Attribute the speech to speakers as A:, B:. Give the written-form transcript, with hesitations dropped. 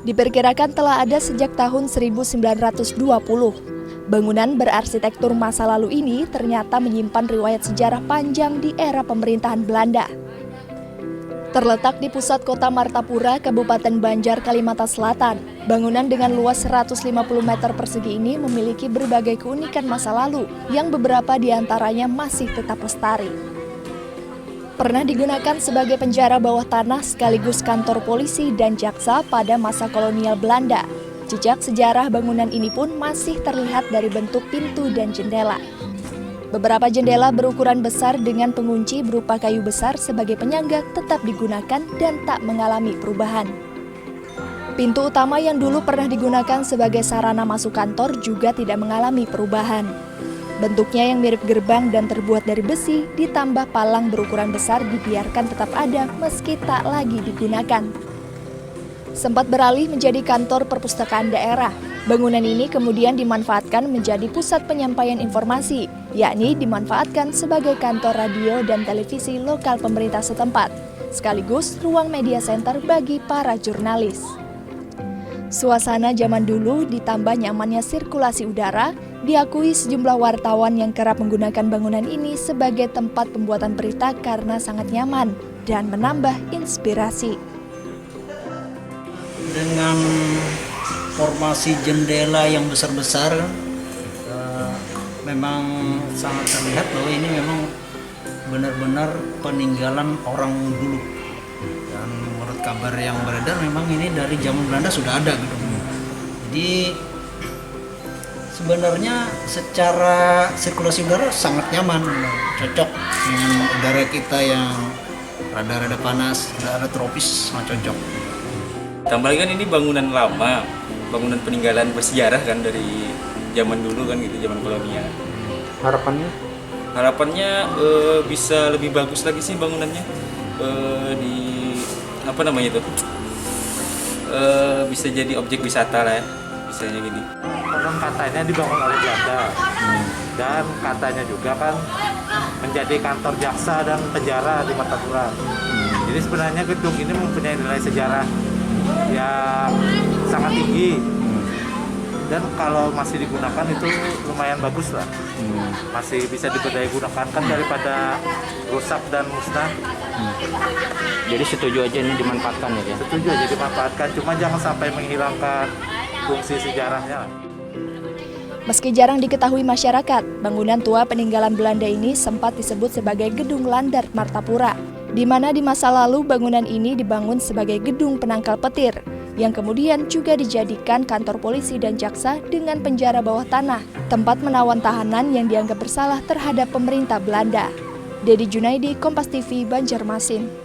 A: diperkirakan telah ada sejak tahun 1920. Bangunan berarsitektur masa lalu ini ternyata menyimpan riwayat sejarah panjang di era pemerintahan Belanda. Terletak di pusat kota Martapura, Kabupaten Banjar, Kalimantan Selatan, bangunan dengan luas 150 meter persegi ini memiliki berbagai keunikan masa lalu yang beberapa diantaranya masih tetap lestari. Pernah digunakan sebagai penjara bawah tanah sekaligus kantor polisi dan jaksa pada masa kolonial Belanda. Jejak sejarah bangunan ini pun masih terlihat dari bentuk pintu dan jendela. Beberapa jendela berukuran besar dengan pengunci berupa kayu besar sebagai penyangga tetap digunakan dan tak mengalami perubahan. Pintu utama yang dulu pernah digunakan sebagai sarana masuk kantor juga tidak mengalami perubahan. Bentuknya yang mirip gerbang dan terbuat dari besi ditambah palang berukuran besar dibiarkan tetap ada meski tak lagi digunakan. Sempat beralih menjadi kantor perpustakaan daerah. Bangunan ini kemudian dimanfaatkan menjadi pusat penyampaian informasi, yakni dimanfaatkan sebagai kantor radio dan televisi lokal pemerintah setempat, sekaligus ruang media center bagi para jurnalis. Suasana zaman dulu ditambah nyamannya sirkulasi udara, diakui sejumlah wartawan yang kerap menggunakan bangunan ini sebagai tempat pembuatan berita karena sangat nyaman dan menambah inspirasi.
B: Dengan formasi jendela yang besar-besar, memang sangat terlihat bahwa ini memang benar-benar peninggalan orang dulu. Dan menurut kabar yang beredar memang ini dari zaman Belanda sudah ada gedungnya. Jadi sebenarnya secara sirkulasi udara sangat nyaman, cocok dengan udara kita yang rada-rada panas, rada tropis, sangat cocok.
C: Tambah lagi kan ini bangunan lama, bangunan peninggalan bersejarah kan dari zaman dulu kan gitu, zaman kolonial.
D: Harapannya?
C: Harapannya bisa lebih bagus lagi sih bangunannya, di apa namanya itu, bisa jadi objek wisata lah ya, misalnya gini.
D: Konon katanya dibangun oleh Belanda, dan katanya juga kan menjadi kantor jaksa dan penjara di Martapura. Jadi sebenarnya gedung ini mempunyai nilai sejarah yang sangat tinggi, dan kalau masih digunakan itu lumayan bagus lah. Masih bisa diberdaya gunakan kan daripada rusak dan musnah.
E: Jadi setuju aja ini dimanfaatkan ya?
D: Setuju aja dimanfaatkan, cuma jangan sampai menghilangkan fungsi sejarahnya.
A: Meski jarang diketahui masyarakat, bangunan tua peninggalan Belanda ini sempat disebut sebagai Gedung Landart Martapura, di mana di masa lalu bangunan ini dibangun sebagai gedung penangkal petir, yang kemudian juga dijadikan kantor polisi dan jaksa dengan penjara bawah tanah, tempat menawan tahanan yang dianggap bersalah terhadap pemerintah Belanda. Dedi Junaidi, Kompas TV, Banjarmasin.